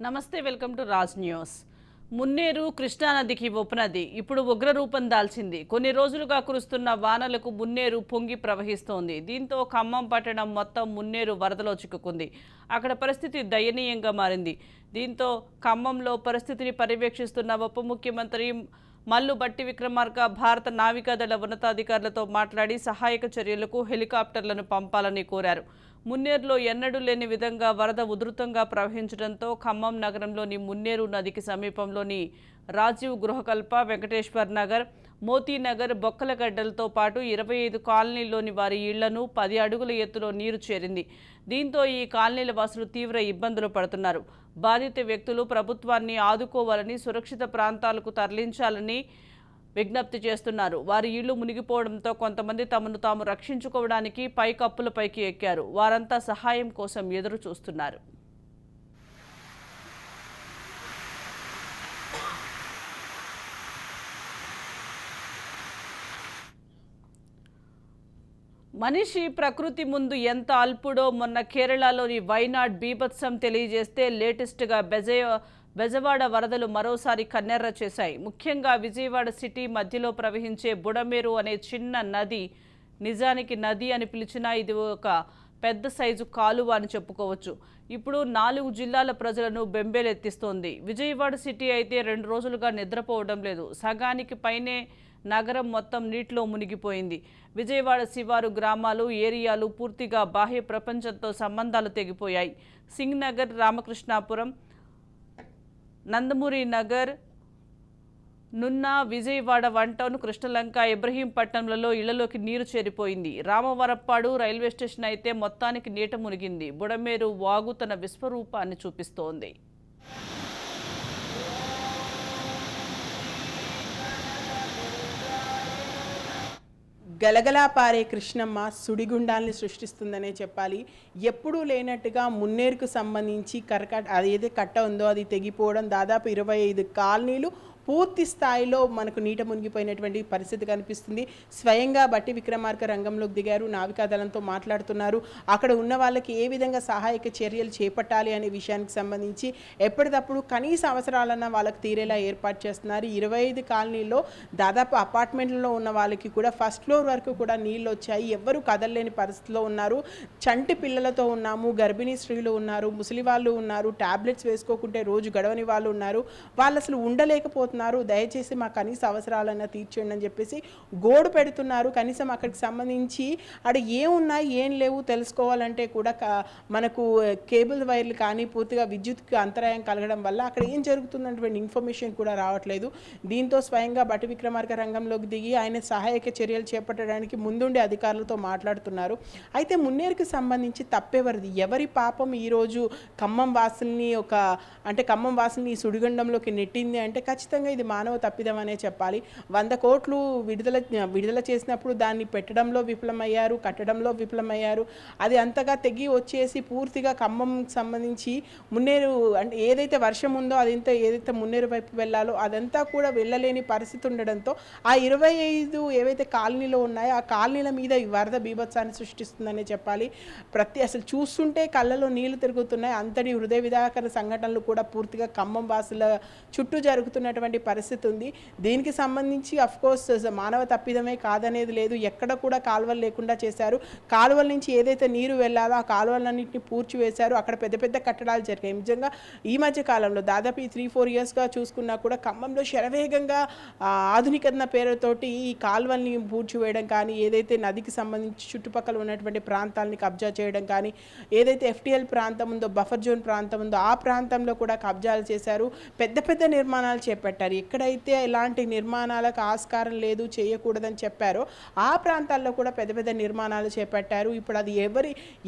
నమస్తే, welcome to Raj news. Munneru కృష్ణానదికి ఉపనది ఇప్పుడు ఉగ్రరూపం దాల్చింది. కొన్ని రోజులుగా కురుస్తున్న వానలకు మున్నేరు పొంగి ప్రవహిస్తోంది. దీంతో ఖమ్మం పట్టణం మొత్తం మున్నేరు వరదలో చిక్కుకుంది. అక్కడ పరిస్థితి దయనీయంగా మారింది. దీంతో ఖమ్మంలో పరిస్థితిని పర్యవేక్షిస్తున్న ఉప ముఖ్యమంత్రి మల్లు బట్టి విక్రమార్క భారత నావికాదళ ఉన్నతాధికారులతో మాట్లాడి సహాయక చర్యలకు హెలికాప్టర్లను పంపాలని కోరారు. మున్నేరులో ఎన్నడూ లేని విధంగా వరద ఉధృతంగా ప్రవహించడంతో ఖమ్మం నగరంలోని మున్నేరు నదికి సమీపంలోని రాజీవ్ గృహకల్ప, వెంకటేశ్వర్ నగర్, మోతీనగర్, బొక్కలగడ్డలతో పాటు 25 కాలనీల్లోని వారి ఇళ్లను 10 అడుగుల ఎత్తులో నీరు చేరింది. దీంతో ఈ కాలనీల వాసులు తీవ్ర ఇబ్బందులు పడుతున్నారు. బాధిత వ్యక్తులు ప్రభుత్వాన్ని ఆదుకోవాలని, సురక్షిత ప్రాంతాలకు తరలించాలని విజ్ఞప్తి చేస్తున్నారు. వారి ఇళ్లు మునిగిపోవడంతో కొంతమంది తమను తాము రక్షించుకోవడానికి పైకప్పులపైకి ఎక్కారు. వారంతా సహాయం కోసం ఎదురు చూస్తున్నారు. మనిషి ప్రకృతి ముందు ఎంత అల్పుడో మొన్న కేరళలోని వైనాడ్ బీభత్సం తెలియజేస్తే లేటెస్ట్గా బెజవాడ వరదలు మరోసారి కన్నెర్ర చేశాయి. ముఖ్యంగా విజయవాడ సిటీ మధ్యలో ప్రవహించే బుడమేరు అనే చిన్న నది నిజానికి నది అని పిలిచినా ఇది ఒక పెద్ద సైజు కాలువ అని చెప్పుకోవచ్చు. ఇప్పుడు 4 జిల్లాల ప్రజలను బెంబేలెత్తిస్తోంది. విజయవాడ సిటీ అయితే 2 రోజులుగా నిద్రపోవడం లేదు. సగానికి పైనే నగరం మొత్తం నీటిలో మునిగిపోయింది. విజయవాడ శివారు గ్రామాలు, ఏరియాలు పూర్తిగా బాహ్య ప్రపంచంతో సంబంధాలు తెగిపోయాయి. సింగ్ నగర్, రామకృష్ణాపురం, నందమూరి నగర్, నున్నా, విజయవాడ 1 టౌన్, కృష్ణలంక, ఇబ్రహీంపట్నంలలో ఇళ్లలోకి నీరు చేరిపోయింది. రామవరప్పాడు రైల్వే స్టేషన్ అయితే మొత్తానికి నీట మునిగింది. బుడమేరు వాగు తన విశ్వరూపాన్ని చూపిస్తోంది. గలగలా పారే కృష్ణమ్మ సుడిగుండాల్ని సృష్టిస్తుందనే చెప్పాలి. ఎప్పుడూ లేనట్టుగా మున్నేరుకు సంబంధించి అదేదో కట్ట ఉందో అది తెగిపోవడం, దాదాపు 25 కాలనీలు పూర్తి స్థాయిలో మనకు నీట మునిగిపోయినటువంటి పరిస్థితి కనిపిస్తుంది. స్వయంగా బట్టి విక్రమార్క రంగంలోకి దిగారు, నావికాదళంతో మాట్లాడుతున్నారు. అక్కడ ఉన్న వాళ్ళకి ఏ విధంగా సహాయక చర్యలు చేపట్టాలి అనే విషయానికి సంబంధించి ఎప్పటికప్పుడు కనీస అవసరాలన్నా వాళ్ళకి తీరేలా ఏర్పాటు చేస్తున్నారు. 25 కాలనీల్లో దాదాపు అపార్ట్మెంట్లలో ఉన్న వాళ్ళకి కూడా ఫస్ట్ ఫ్లోర్ వరకు కూడా నీళ్ళు వచ్చాయి. ఎవ్వరూ కదలలేని పరిస్థితిలో ఉన్నారు. చంటి పిల్లలతో ఉన్నాము, గర్భిణీ స్త్రీలు ఉన్నారు, ముసలి వాళ్ళు ఉన్నారు, టాబ్లెట్స్ వేసుకోకుంటే రోజు గడవని వాళ్ళు ఉన్నారు. వాళ్ళు అసలు ఉండలేకపోతున్నారు. దయచేసి మా కనీస అవసరాలన్నా తీర్చండి అని చెప్పేసి గోడు పెడుతున్నారు. కనీసం అక్కడికి సంబంధించి అక్కడ ఏమున్నాయి ఏం లేవు తెలుసుకోవాలంటే కూడా మనకు కేబుల్ వైర్లు కానీ పూర్తిగా విద్యుత్కి అంతరాయం కలగడం వల్ల అక్కడ ఏం జరుగుతున్నటువంటి ఇన్ఫర్మేషన్ కూడా రావట్లేదు. దీంతో స్వయంగా బట్టి విక్రమార్క రంగంలోకి దిగి ఆయన సహాయక చర్యలు చేపట్టడానికి ముందుండి అధికారులతో మాట్లాడుతున్నారు. అయితే మున్నేరుకి సంబంధించి తప్పెవరిది, ఎవరి పాపం ఈరోజు ఖమ్మం వాసుల్ని సుడిగుండంలోకి నెట్టింది అంటే ఖచ్చితంగా ఇది మానవ తప్పిదం అనే చెప్పాలి. 100 కోట్లు విడుదల చేసినప్పుడు దాన్ని పెట్టడంలో విఫలమయ్యారు, కట్టడంలో విఫలమయ్యారు. అది అంతగా తెగి వచ్చేసి పూర్తిగా ఖమ్మం సంబంధించి మున్నేరు అంటే ఏదైతే వర్షం ఉందో ఏదైతే మున్నేరు వైపు వెళ్ళాలో అదంతా కూడా వెళ్ళలేని పరిస్థితి ఉండడంతో ఆ 25 ఏవైతే కాలనీలో ఉన్నాయో ఆ కాలనీల మీద ఈ వరద బీభత్సాన్ని సృష్టిస్తుందనే చెప్పాలి. అసలు చూస్తుంటే కళ్ళలో నీళ్లు తిరుగుతున్నాయి. అంతటి హృదయ విదాకర సంఘటనలు కూడా పూర్తిగా ఖమ్మం వాసుల చుట్టూ జరుగుతున్నటువంటి పరిస్థితి ఉంది. దీనికి సంబంధించి అఫ్కోర్స్ మానవ తప్పిదమే కాదనేది లేదు. ఎక్కడ కూడా కాలువలు లేకుండా చేశారు. కాలువల నుంచి ఏదైతే నీరు వెళ్ళాలో ఆ కాలువలన్నింటినీ పూడ్చివేశారు. అక్కడ పెద్ద పెద్ద కట్టడాలు జరిగాయి. నిజంగా ఈ మధ్య కాలంలో దాదాపు 3-4 ఇయర్స్గా చూసుకున్నా కూడా ఖమ్మంలో శరవేగంగా ఆధునికరణ పేరుతోటి ఈ కాలువల్ని పూడ్చివేయడం కానీ, ఏదైతే నదికి సంబంధించి చుట్టుపక్కల ఉన్నటువంటి ప్రాంతాలని కబ్జా చేయడం కానీ, ఏదైతే FTL ప్రాంతం ఉందో, బఫర్ జోన్ ప్రాంతం ఉందో ఆ ప్రాంతంలో కూడా కబ్జాలు చేశారు. పెద్ద పెద్ద నిర్మాణాలు చేపట్టారు. ఎక్కడైతే ఇలాంటి నిర్మాణాలకు ఆస్కారం లేదు, చేయకూడదని చెప్పారో ఆ ప్రాంతాల్లో కూడా పెద్ద పెద్ద నిర్మాణాలు చేపట్టారు. ఇప్పుడు అది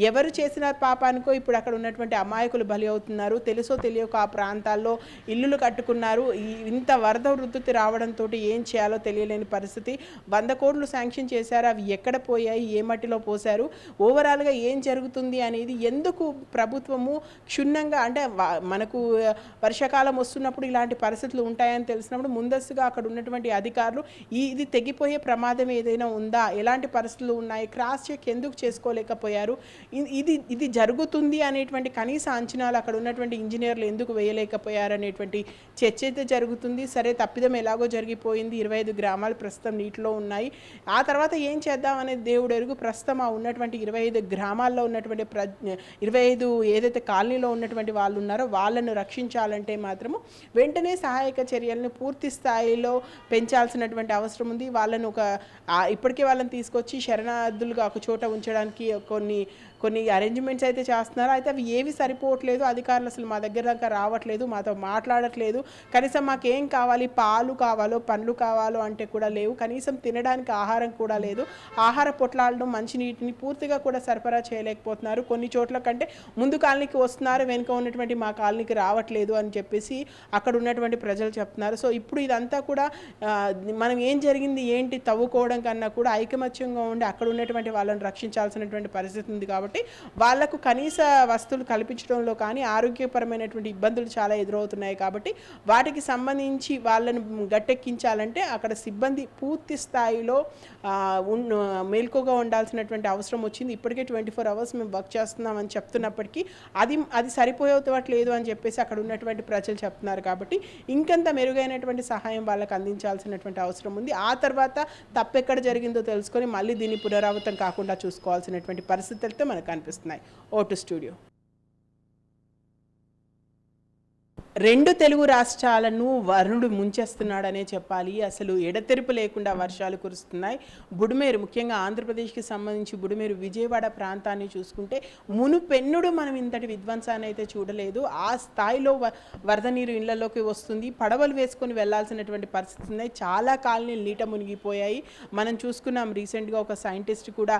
ఎవరు చేసిన పాపానికో ఇప్పుడు అక్కడ ఉన్నటువంటి అమాయకులు బలి అవుతున్నారు. తెలుసో తెలియక ఆ ప్రాంతాల్లో ఇల్లులు కట్టుకున్నారు. ఇంత వరద వృద్ధి రావడంతో ఏం చేయాలో తెలియలేని పరిస్థితి. 100 కోట్లు శాంక్షన్ చేశారు. అవి ఎక్కడ పోయాయి, ఏ మట్టిలో పోశారు, ఓవరాల్గా ఏం జరుగుతుంది అనేది ఎందుకు ప్రభుత్వము క్షుణ్ణంగా అంటే మనకు వర్షాకాలం వస్తున్నప్పుడు ఇలాంటి పరిస్థితులు ఉంటాయని ఉన్నాయని తెలిసినప్పుడు ముందస్తుగా అక్కడ ఉన్నటువంటి అధికారులు ఇది తెగిపోయే ప్రమాదం ఏదైనా ఉందా, ఎలాంటి పరిస్థితులు ఉన్నాయి, క్రాస్ చెక్ ఎందుకు చేసుకోలేకపోయారు, ఇది జరుగుతుంది అనేటువంటి కనీస అంచనాలు అక్కడ ఉన్నటువంటి ఇంజనీర్లు ఎందుకు వేయలేకపోయారు అనేటువంటి చర్చ అయితే జరుగుతుంది. సరే, తప్పిదం ఎలాగో జరిగిపోయింది, 25 గ్రామాలు ప్రస్తుతం నీటిలో ఉన్నాయి, ఆ తర్వాత ఏం చేద్దాం అనేది దేవుడు ఎరుగు. ప్రస్తుతం ఆ ఉన్నటువంటి 25 గ్రామాల్లో ఉన్నటువంటి 25 ఏదైతే కాలనీలో ఉన్నటువంటి వాళ్ళు ఉన్నారో వాళ్ళను రక్షించాలంటే మాత్రము వెంటనే సహాయక చర్యలను పూర్తి స్థాయిలో పెంచాల్సినటువంటి అవసరం ఉంది. వాళ్ళను ఇప్పటికే వాళ్ళని తీసుకొచ్చి శరణార్థులుగా ఒక చోట ఉంచడానికి కొన్ని అరేంజ్మెంట్స్ అయితే చేస్తున్నారు. అయితే అవి ఏవి సరిపోవట్లేదు, అధికారులు అసలు మా దగ్గర దాకా రావట్లేదు, మాతో మాట్లాడట్లేదు, కనీసం మాకేం కావాలి, పాలు కావాలో పండ్లు కావాలో అంటే కూడా లేవు, కనీసం తినడానికి ఆహారం కూడా లేదు, ఆహార పొట్లాలను మంచినీటిని పూర్తిగా కూడా సరఫరా చేయలేకపోతున్నారు, కొన్ని చోట్ల కంటే ముందు కాలనీకి వస్తున్నారు, వెనుక ఉన్నటువంటి మా కాలనీకి రావట్లేదు అని చెప్పేసి అక్కడ ఉన్నటువంటి ప్రజలు చెప్తున్నారు. సో ఇప్పుడు ఇదంతా కూడా మనం ఏం జరిగింది ఏంటి తవ్వుకోవడం కన్నా కూడా ఐకమత్యంగా ఉండి అక్కడ ఉన్నటువంటి వాళ్ళని రక్షించాల్సినటువంటి పరిస్థితి ఉంది. కాబట్టి వాళ్లకు కనీస వస్తువులు కల్పించడంలో కానీ ఆరోగ్యపరమైనటువంటి ఇబ్బందులు చాలా ఎదురవుతున్నాయి. కాబట్టి వాటికి సంబంధించి వాళ్ళను గట్టెక్కించాలంటే అక్కడ సిబ్బంది పూర్తి స్థాయిలో మేల్కోగా ఉండాల్సినటువంటి అవసరం వచ్చింది. ఇప్పటికే 24 అవర్స్ మేము వర్క్ చేస్తున్నామని చెప్తున్నప్పటికీ అది సరిపోయట్లేదు అని చెప్పేసి అక్కడ ఉన్నటువంటి ప్రజలు చెప్తున్నారు. కాబట్టి ఇంకంత మెరుగైనటువంటి సహాయం వాళ్ళకి అందించాల్సినటువంటి అవసరం ఉంది. ఆ తర్వాత తప్పెక్కడ జరిగిందో తెలుసుకొని మళ్ళీ దీన్ని పునరావృతం కాకుండా చూసుకోవాల్సినటువంటి పరిస్థితులతో మనకు కనిపిస్తున్నాయి. Vote studio. 2 తెలుగు రాష్ట్రాలను వరుణుడు ముంచేస్తున్నాడనే చెప్పాలి. అసలు ఎడతెరిపి లేకుండా వర్షాలు కురుస్తున్నాయి. బుడమేరు, ముఖ్యంగా ఆంధ్రప్రదేశ్కి సంబంధించి బుడమేరు విజయవాడ ప్రాంతాన్ని చూసుకుంటే మునుపెన్నుడు మనం ఇంతటి విధ్వంసాన్ని అయితే చూడలేదు. ఆ స్థాయిలో వరద నీరు ఇళ్లలోకి వస్తుంది. పడవలు వేసుకొని వెళ్లాల్సినటువంటి పరిస్థితి ఉన్నాయి. చాలా కాలనీలు నీట మునిగిపోయాయి. మనం చూసుకున్నాం రీసెంట్గా ఒక సైంటిస్ట్ కూడా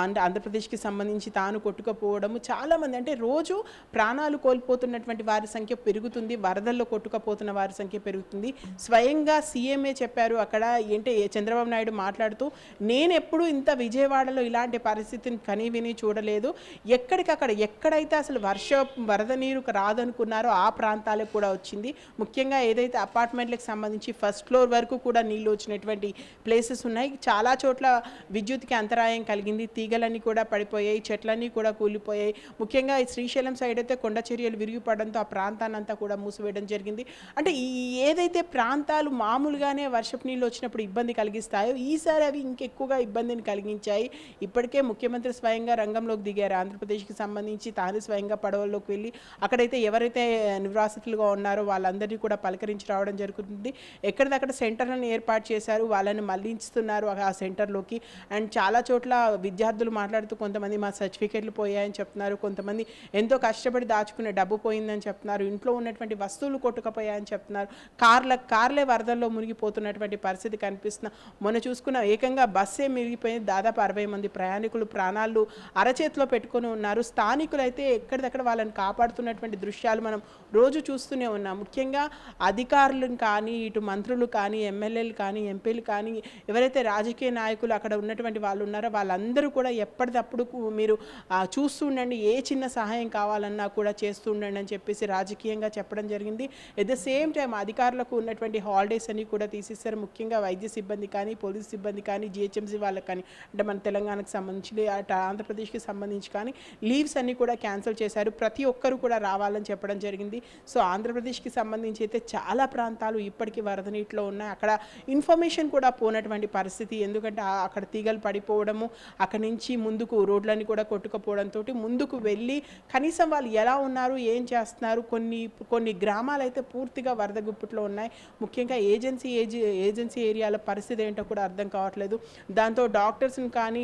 అంటే ఆంధ్రప్రదేశ్కి సంబంధించి తాను కొట్టుకుపోవడము. చాలామంది అంటే రోజు ప్రాణాలు కోల్పోతున్నటువంటి వారి సంఖ్య పెరుగుతుంది, వరదల్లో కొట్టుకుపోతున్న వారి సంఖ్య పెరుగుతుంది. స్వయంగా సీఎంఏ చెప్పారు అక్కడ. ఏంటి చంద్రబాబు నాయుడు మాట్లాడుతూ, నేను ఎప్పుడు ఇంత విజయవాడలో ఇలాంటి పరిస్థితిని కనీవిని చూడలేదు, ఎక్కడికక్కడ ఎక్కడైతే అసలు వరద నీరు రాదనుకున్నారో ఆ ప్రాంతాలకు కూడా వచ్చింది. ముఖ్యంగా ఏదైతే అపార్ట్మెంట్లకు సంబంధించి ఫస్ట్ ఫ్లోర్ వరకు కూడా నీళ్ళు వచ్చినటువంటి ప్లేసెస్ ఉన్నాయి. చాలా చోట్ల విద్యుత్కి అంతరాయం కలిగింది, తీగలన్నీ కూడా పడిపోయాయి, చెట్లన్నీ కూడా కూలిపోయాయి. ముఖ్యంగా ఈ శ్రీశైలం సైడ్ అయితే కొండ చర్యలు విరిగిపడడంతో ఆ ప్రాంతాన్ని అంతా కూడా మూసివేయడం జరిగింది. అంటే ఏదైతే ప్రాంతాలు మామూలుగానే వర్షపు నీళ్ళు వచ్చినప్పుడు ఇబ్బంది కలిగిస్తాయో ఈసారి అవి ఇంకెక్కువగా ఇబ్బందిని కలిగించాయి. ఇప్పటికే ముఖ్యమంత్రి స్వయంగా రంగంలోకి దిగారు. ఆంధ్రప్రదేశ్కి సంబంధించి తాను స్వయంగా పడవల్లోకి వెళ్ళి అక్కడైతే ఎవరైతే నివాసితులుగా ఉన్నారో వాళ్ళందరినీ కూడా పలకరించి రావడం జరుగుతుంది. ఎక్కడిదక్కడ సెంటర్లను ఏర్పాటు చేశారు, వాళ్ళని మళ్లించుతున్నారు ఆ సెంటర్లోకి. అండ్ చాలా చోట్ల విద్యార్థులు మాట్లాడుతూ కొంతమంది మా సర్టిఫికేట్లు పోయాయని చెప్తున్నారు, కొంతమంది ఎంతో కష్టపడి దాచుకునే డబ్బు పోయిందని చెప్తున్నారు, ఇంట్లో ఉన్నటువంటి వస్తువులు కొట్టుకుపోయాయని చెప్తున్నారు, కార్లే వరదల్లో మునిగిపోతున్నటువంటి పరిస్థితి కనిపిస్తున్నా. మొన్న చూసుకున్న ఏకంగా బస్సే మిగిలిపోయింది. దాదాపు 60 మంది ప్రయాణికులు ప్రాణాలు అరచేతిలో పెట్టుకొని ఉన్నారు. స్థానికులు అయితే ఎక్కడిదక్కడ వాళ్ళని కాపాడుతున్నటువంటి దృశ్యాలు మనం రోజు చూస్తూనే ఉన్నాం. ముఖ్యంగా అధికారులను కానీ, ఇటు మంత్రులు కానీ, ఎమ్మెల్యేలు కానీ, ఎంపీలు కానీ, ఎవరైతే రాజకీయ నాయకులు అక్కడ ఉన్నటువంటి వాళ్ళు ఉన్నారో వాళ్ళందరూ కూడా ఎప్పటికప్పుడు మీరు చూస్తూ ఉండండి, ఏ చిన్న సహాయం కావాలన్నా కూడా చేస్తూ ఉండండి అని చెప్పేసి రాజకీయంగా చెప్పడం జరిగింది. ఎట్ ద సేమ్ టైం అధికారులకు ఉన్నటువంటి హాలిడేస్ అన్ని కూడా తీసేస్తారు. ముఖ్యంగా వైద్య సిబ్బంది కానీ, పోలీస్ సిబ్బంది కానీ, జిహెచ్ఎంసీ వాళ్ళకి కానీ, అంటే మన తెలంగాణకు సంబంధించి అటు ఆంధ్రప్రదేశ్కి సంబంధించి కానీ లీవ్స్ అన్ని కూడా క్యాన్సిల్ చేశారు. ప్రతి ఒక్కరు కూడా రావాలని చెప్పడం జరిగింది. సో ఆంధ్రప్రదేశ్కి సంబంధించి అయితే చాలా ప్రాంతాలు ఇప్పటికీ వరద నీటిలో ఉన్నాయి. అక్కడ ఇన్ఫర్మేషన్ కూడా పోనటువంటి పరిస్థితి. ఎందుకంటే అక్కడ తీగలు పడిపోవడము, అక్కడి నుంచి ముందుకు రోడ్లన్నీ కూడా కొట్టుకుపోవడంతో ముందుకు వెళ్ళి కనీసం వాళ్ళు ఎలా ఉన్నారు, ఏం చేస్తున్నారు, కొన్ని గ్రామాలు అయితే పూర్తిగా వరద గుప్పిట్లో ఉన్నాయి. ముఖ్యంగా ఏజెన్సీ ఏరియాల పరిస్థితి ఏంటో కూడా అర్థం కావట్లేదు. దాంతో డాక్టర్స్ని కానీ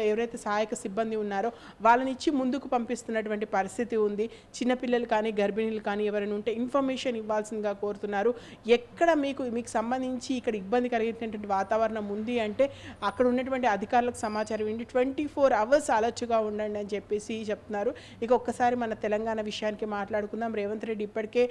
ఎవరైతే సహాయక సిబ్బంది ఉన్నారో వాళ్ళని ఇచ్చి ముందుకు పంపిస్తున్నటువంటి పరిస్థితి ఉంది. చిన్నపిల్లలు కానీ, గర్భిణీలు కానీ ఎవరైనా ఉంటే ఇన్ఫర్మేషన్ ఇవ్వాల్సిందిగా కోరుతున్నారు. ఎక్కడ మీకు సంబంధించి ఇక్కడ ఇబ్బంది కలిగేటటువంటి వాతావరణం ఉంది అంటే అక్కడ ఉన్నటువంటి అధికారులకు సమాచారం ఏంటి, 24 అవర్స్ అలర్ట్గా ఉండండి అని చెప్పేసి చెప్తున్నారు. ఇక ఒక్కసారి మన తెలంగాణ విషయానికి మాట్లాడుకుందాం. రేవంత్ రెడ్డి ఇప్పటికే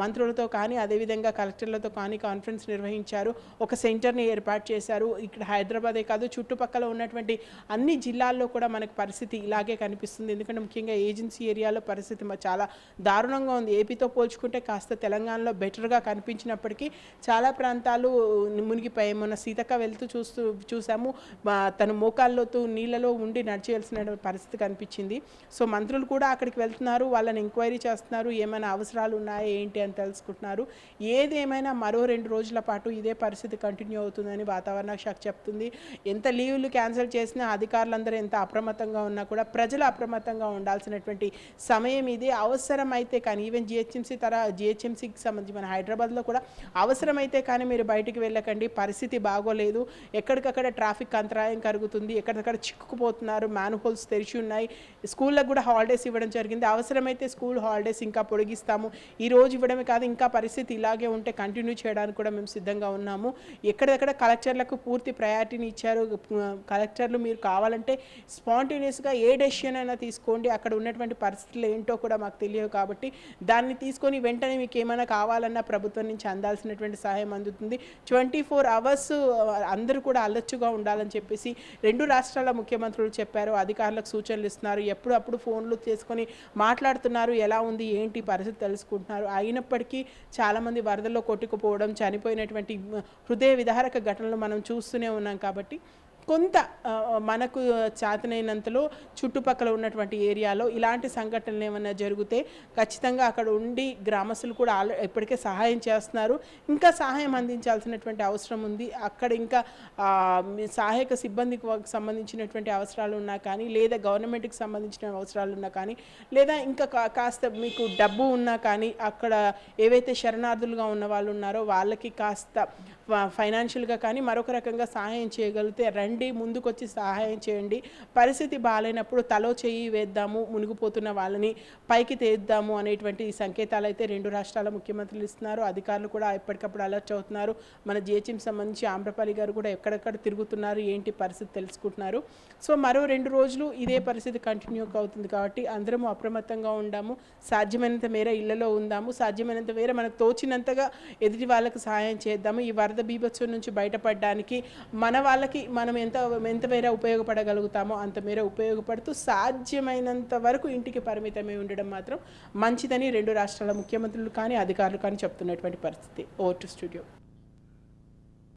మంత్రులతో కానీ అదేవిధంగా కలెక్టర్లతో కానీ కాన్ఫరెన్స్ నిర్వహించారు. ఒక సెంటర్ని ఏర్పాటు చేశారు. ఇక్కడ హైదరాబాదే కాదు చుట్టుపక్కల ఉన్నటువంటి అన్ని జిల్లాల్లో కూడా మనకు పరిస్థితి ఇలాగే కనిపిస్తుంది. ఎందుకంటే ముఖ్యంగా ఏజెన్సీ ఏరియాలో పరిస్థితి చాలా దారుణంగా ఉంది. ఏపీతో పోల్చుకుంటే కాస్త తెలంగాణలో బెటర్గా కనిపించినప్పటికీ చాలా ప్రాంతాలు మునిగిపోయాయి. మొన్న సీతక్క వెళ్తూ చూసాము, తను మోకాళ్ళతో నీళ్ళలో ఉండి నడిచేయాల్సిన పరిస్థితి కనిపించింది. సో మంత్రులు కూడా అక్కడికి వెళ్తున్నారు, వాళ్ళని ఎంక్వైరీ చేస్తున్నారు, ఏమైనా అవసరాలు ఉన్నాయా ఏంటి అని తెలుసుకుంటున్నారు. ఏదేమైనా మరో 2 రోజుల పాటు ఇదే పరిస్థితి కంటిన్యూ అవుతుందని వాతావరణ శాఖ చెప్తుంది. ఎంత లీవ్లు క్యాన్సిల్ చేసినా అధికారులందరూ ఎంత అప్రమత్తంగా ఉన్నా కూడా ప్రజలు అప్రమత్తంగా ఉండాల్సినటువంటి సమయం ఇది. అవసరమైతే కానీ ఈవెన్ జిహెచ్ఎంసీకి సంబంధించి మన హైదరాబాద్లో కూడా అవసరమైతే కానీ మీరు బయటికి వెళ్ళకండి, పరిస్థితి బాగోలేదు, ఎక్కడికక్కడ ట్రాఫిక్ అంతరాయం కలుగుతుంది, ఎక్కడికక్కడ చిక్కుకుపోతున్నారు, మ్యాన్హోల్స్ తెరిచి ఉన్నాయి. స్కూళ్ళకు కూడా హాలిడేస్ ఇవ్వడం జరిగింది. అవసరమైతే స్కూల్ హాలిడేస్ ఇంకా పొడిగిస్తాము, ఈ రోజు ఇవ్వడమే కాదు ఇంకా పరిస్థితి ఇలాగే ఉంటే కంటిన్యూ చేయడానికి కూడా మేము సిద్ధంగా ఉన్నాము. ఎక్కడెక్కడ కలెక్టర్లకు పూర్తి ప్రయారిటీని ఇచ్చారు. కలెక్టర్లు మీరు కావాలంటే స్పాంటేనియస్గా ఏ డెసిషన్ అయినా తీసుకోండి, అక్కడ ఉన్నటువంటి పరిస్థితులు ఏంటో కూడా మాకు తెలియదు కాబట్టి దాన్ని తీసుకొని వెంటనే మీకు ఏమైనా కావాలన్నా ప్రభుత్వం నుంచి అందాల్సినటువంటి సహాయం అందుతుంది. 24 అవర్స్ అందరూ కూడా అలర్ట్గా ఉండాలని చెప్పేసి 2 రాష్ట్రాల ముఖ్యమంత్రులు చెప్పారు. అధికారులకు సూచనలు ఇస్తున్నారు, ఎప్పుడప్పుడు ఫోన్లు చేసుకొని మాట్లాడుతున్నారు, ఎలా ఉంది ఏంటి పరిస్థితి తెలుసుకుంటున్నారు. అయినప్పటికీ చాలామంది వరదల్లో కొట్టుకుపోవడం, చనిపోయినటువంటి హృదయ విదారక ఘటనలు మనం చూస్తూనే ఉన్నాం. కాబట్టి కొంత మనకు చేతనైనంతలో చుట్టుపక్కల ఉన్నటువంటి ఏరియాలో ఇలాంటి సంఘటనలు ఏమైనా జరిగితే ఖచ్చితంగా అక్కడ ఉండి గ్రామస్తులు కూడా ఇప్పటికే సహాయం చేస్తున్నారు, ఇంకా సహాయం అందించాల్సినటువంటి అవసరం ఉంది. అక్కడ ఇంకా సహాయక సిబ్బందికి సంబంధించినటువంటి అవసరాలు ఉన్నా కానీ, లేదా గవర్నమెంట్కి సంబంధించిన అవసరాలు ఉన్నా కానీ, లేదా ఇంకా కాస్త మీకు డబ్బు ఉన్నా కానీ, అక్కడ ఏవైతే శరణార్థులుగా ఉన్న వాళ్ళు ఉన్నారో వాళ్ళకి కాస్త ఫైనాన్షియల్గా కానీ మరొక రకంగా సహాయం చేయగలిగితే రండి, ముందుకొచ్చి సహాయం చేయండి. పరిస్థితి బాగాలేనప్పుడు తలో చేయి వేద్దాము, మునిగిపోతున్న వాళ్ళని పైకి తేద్దాము అనేటువంటి సంకేతాలు అయితే 2 రాష్ట్రాల ముఖ్యమంత్రులు ఇస్తున్నారు. అధికారులు కూడా ఎప్పటికప్పుడు అలర్ట్ అవుతున్నారు. మన జిహెచ్ఎం సంబంధించి ఆమ్రపాలి గారు కూడా ఎక్కడెక్కడ తిరుగుతున్నారు, ఏంటి పరిస్థితి తెలుసుకుంటున్నారు. సో మరో 2 రోజులు ఇదే పరిస్థితి కంటిన్యూ అవుతుంది కాబట్టి అందరము అప్రమత్తంగా ఉందాము, సాధ్యమైనంత మేర ఇళ్లలో ఉందాము, సాధ్యమైనంత మేర మనకు తోచినంతగా ఎదుటి వాళ్ళకి సహాయం చేద్దాము. ఈ వరద బీభత్సం నుంచి బయటపడడానికి మన వాళ్ళకి మనం ఎంత మేర ఉపయోగపడగలుగుతామో అంత మేర ఉపయోగపడుతూ సాధ్యమైనంత వరకు ఇంటికి పరిమితమై ఉండడం మాత్రం మంచిదని 2 రాష్ట్రాల ముఖ్యమంత్రులు కానీ అధికారులు కానీ చెప్తున్నటువంటి పరిస్థితి. Over to studio.